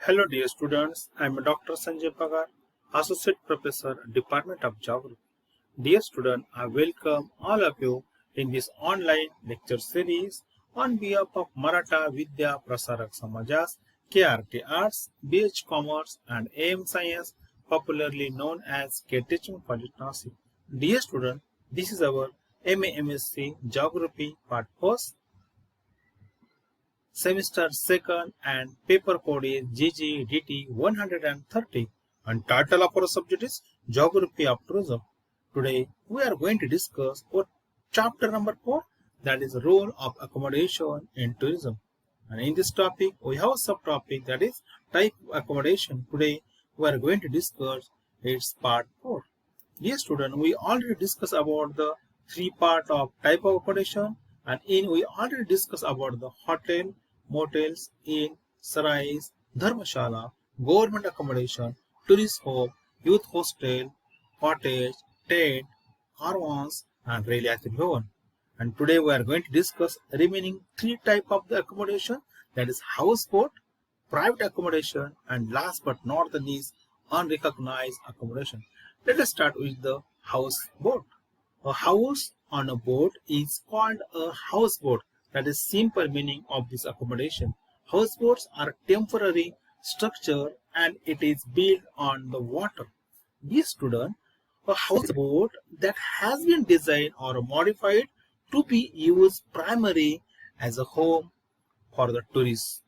Hello dear students, I am Dr. S.D.Pagar, Associate Professor, Department of Geography. Dear student, I welcome all of you in this online lecture series on behalf of Maratha Vidya Prasarak Samajas, KRT Arts, BH Commerce and AM Science, popularly known as K Teaching Project Nasi. Dear student, this is our M.Sc. Geography Part 4. Semester 2nd and paper code is GGDT-130 and title of our subject is Geography of Tourism. Today we are going to discuss our chapter number 4, that is role of accommodation in tourism. And in this topic we have a subtopic, that is type of accommodation. Today we are going to discuss its part 4. Dear student, we already discussed about the three part of type of accommodation, and we already discussed about the hotel, motels, inn, sarais, dharmashala, government accommodation, tourist home, youth hostel, cottage, tent, caravans, and railway bhavan. And today we are going to discuss remaining three type of the accommodation, that is houseboat, private accommodation, and last but not the least, unrecognized accommodation. Let us start with the houseboat. A house on a boat is called a houseboat. That is simple meaning of this accommodation. Houseboats are temporary structure and it is built on the water. Dear student, a houseboat that has been designed or modified to be used primarily as a home for the tourists.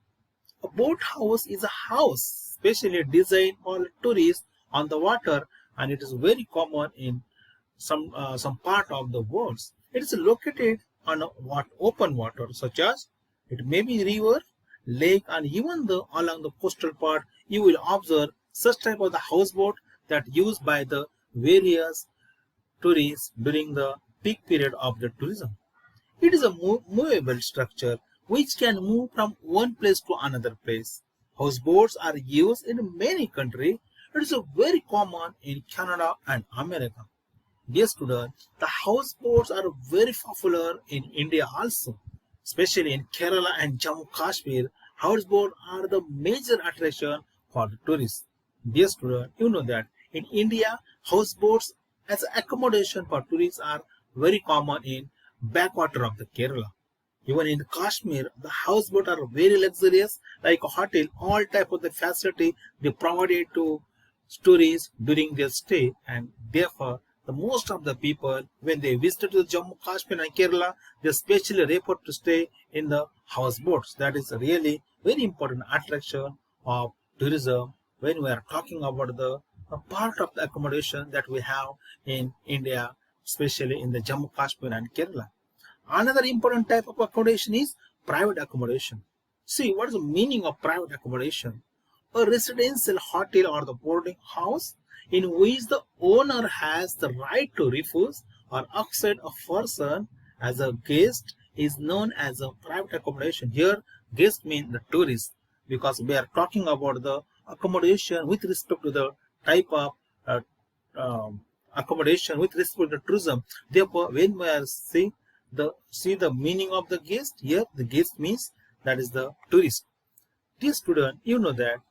A boathouse is a house specially designed for tourists on the water, and it is very common in some part of the world. It is located on open water, such as it may be river, lake, and even along the coastal part. You will observe such type of the houseboat that used by the various tourists during the peak period of the tourism. It is a movable structure which can move from one place to another place. Houseboats are used in many countries. It is very common in Canada and America. Dear students, the houseboats are very popular in India also, especially in Kerala and Jammu Kashmir. Houseboats are the major attraction for the tourists. Dear students, you know that in India, houseboats as accommodation for tourists are very common in backwater of the Kerala. Even in Kashmir, the houseboats are very luxurious, like a hotel. All type of the facility they provided to tourists during their stay, and therefore the most of the people when they visit to Jammu Kashmir and Kerala, they especially refer to stay in the houseboats. That is really very important attraction of tourism when we are talking about the part of the accommodation that we have in India, especially in the Jammu Kashmir and Kerala. Another important type of accommodation is private accommodation. See, what is the meaning of private accommodation? A residential hotel or the boarding house in which the owner has the right to refuse or accept a person as a guest is known as a private accommodation. Here, guest means the tourist, because we are talking about the accommodation with respect to the type of accommodation with respect to tourism. Therefore, when we are see the meaning of the guest, here the guest means that is the tourist. Dear student, you know that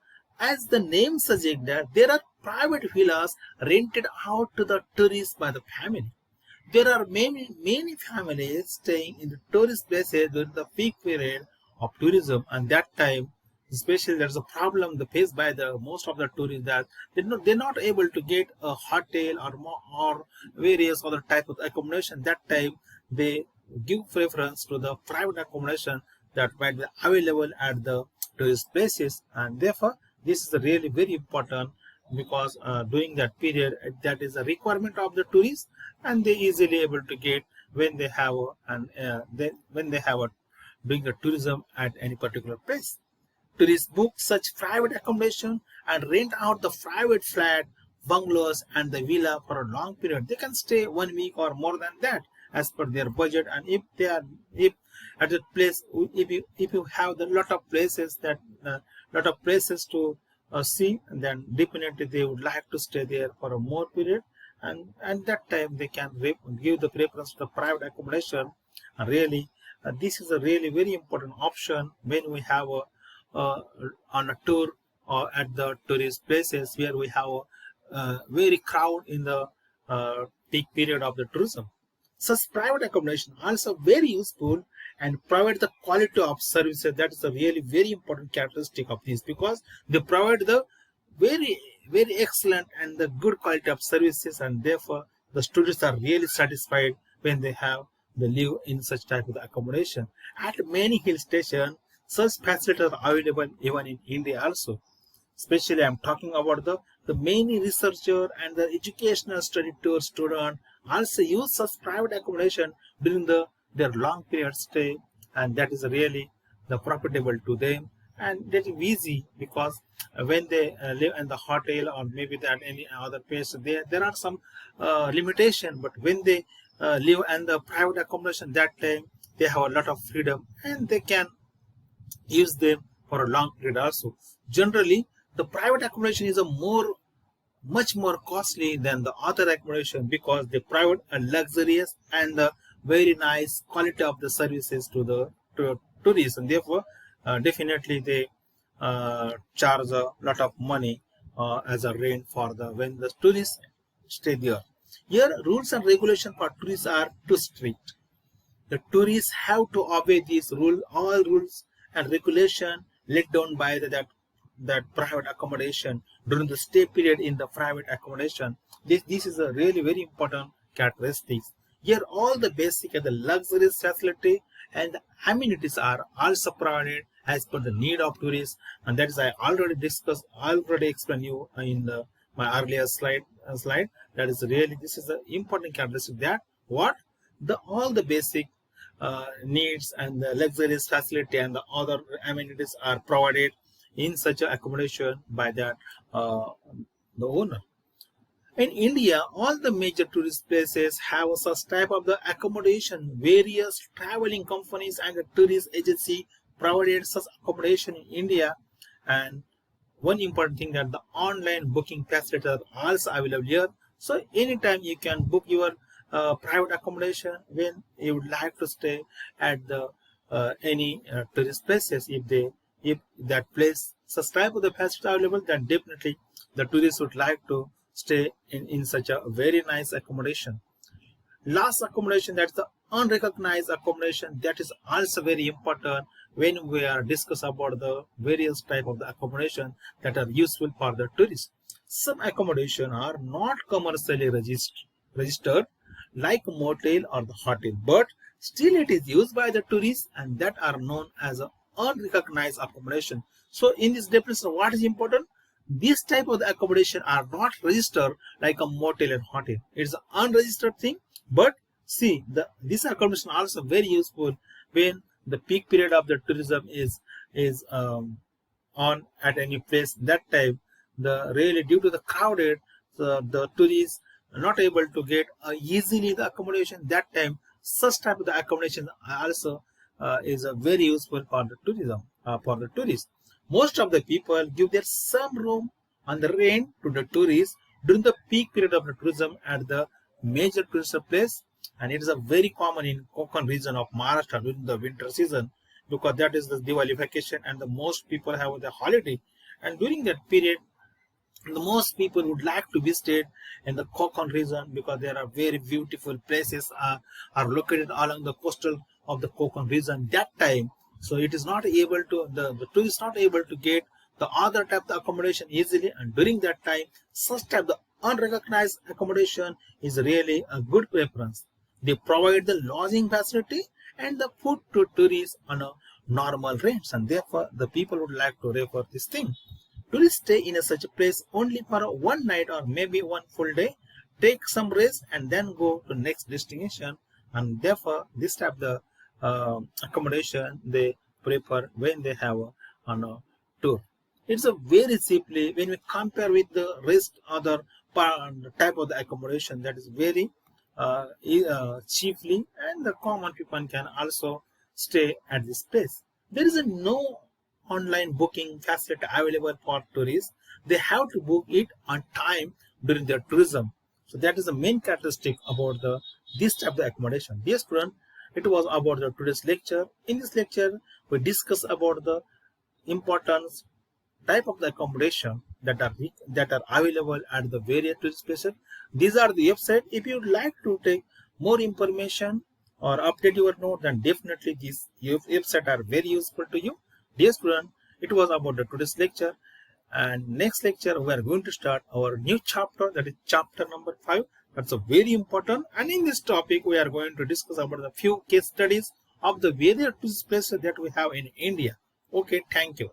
as the name suggests that there are private villas rented out to the tourists by the family. There are many families staying in the tourist places during the peak period of tourism, and that time especially there's a problem faced by the most of the tourists, that they're not able to get a hotel or various other type of accommodation. That time they give preference to the private accommodation that might be available at the tourist places, and therefore this is really very important, because during that period that is a requirement of the tourists, and they easily able to get when they have doing the tourism at any particular place. Tourists book such private accommodation and rent out the private flat, bungalows, and the villa for a long period. They can stay 1 week or more than that as per their budget. And if at that place, if you have the lot of places to see, then definitely they would like to stay there for a more period, and that time they can give the preference to the private accommodation. And really, this is a really very important option when we have on a tour at the tourist places where we have very crowd in the peak period of the tourism. Such private accommodation also very useful and provide the quality of services. That is a really very important characteristic of this, because they provide the very excellent and the good quality of services, and therefore the students are really satisfied when they have the live in such type of accommodation. At many hill stations, such facilities are available even in India also. Especially I'm talking about the many researcher and the educational study tour student also use such private accommodation during their long period stay, and that is really the profitable to them, and that is easy because when they live in the hotel or maybe at any other place, there are some limitation, but when they live in the private accommodation, that time they have a lot of freedom and they can use them for a long period also. Generally, the private accommodation is much more costly than the other accommodation because they provide a luxurious and the very nice quality of the services to the tourists, and therefore definitely they charge a lot of money as a rent for the when the tourists stay there. Here, rules and regulations for tourists are too strict. The tourists have to obey these all rules and regulation laid down by that private accommodation during the stay period in the private accommodation. This is a really very important characteristics. Here, all the basic and the luxurious facility and the amenities are also provided as per the need of tourists, and that is I already discussed, already explained you in my earlier slide. That is really, this is the important characteristic, that what all the basic needs and the luxurious facility and the other amenities are provided in such a accommodation by that the owner. In India, all the major tourist places have such type of the accommodation. Various traveling companies and the tourist agency provided such accommodation in India. And one important thing, that the online booking facilities are also available here. So anytime you can book your private accommodation when you would like to stay at the any tourist places. If that place such type of the facility available, then definitely the tourists would like to stay in such a very nice accommodation. Last accommodation, that's the unrecognized accommodation. That is also very important when we are discuss about the various type of the accommodation that are useful for the tourists. Some accommodation are not commercially registered like motel or the hotel, but still it is used by the tourists, and that are known as a unrecognized accommodation. So in this definition, what is important? This type of the accommodation are not registered like a motel and hotel. It's an unregistered thing, but see, this accommodation also very useful when the peak period of the tourism is on at any place. That time, really due to the crowded, the tourists are not able to get easily the accommodation. That time, such type of the accommodation also is very useful for the tourism for the tourists. Most of the people give their some room on the rent to the tourists during the peak period of the tourism at the major tourist place, and it is a very common in Konkan region of Maharashtra during the winter season, because that is the Diwali vacation and the most people have the holiday, and during that period the most people would like to visit in the Konkan region because there are very beautiful places are located along the coastal of the Konkan region that time. So it is not able to, the tourist not able to get the other type of accommodation easily, and during that time such type of unrecognized accommodation is really a good preference. They provide the lodging facility and the food to tourists on a normal rates, and therefore the people would like to refer this thing. Tourists stay in such a place only for one night or maybe one full day, take some rest and then go to next destination, and therefore this type of the accommodation they prefer when they have on a tour. It's a very cheaply when we compare with the rest other type of the accommodation, that is very cheaply, and the common people can also stay at this place. There is no online booking facility available for tourists. They have to book it on time during their tourism. So that is the main characteristic about this type of accommodation. Dear student, it was about the today's lecture. In this lecture, we discuss about the importance type of the accommodation that are available at the various tourist places. These are the website. If you would like to take more information or update your note, then definitely these websites are very useful to you. Dear student, it was about the today's lecture, and next lecture we are going to start our new chapter, that is chapter number 5. That's a very important, and in this topic we are going to discuss about the few case studies of the various tourist places that we have in India. Okay, thank you.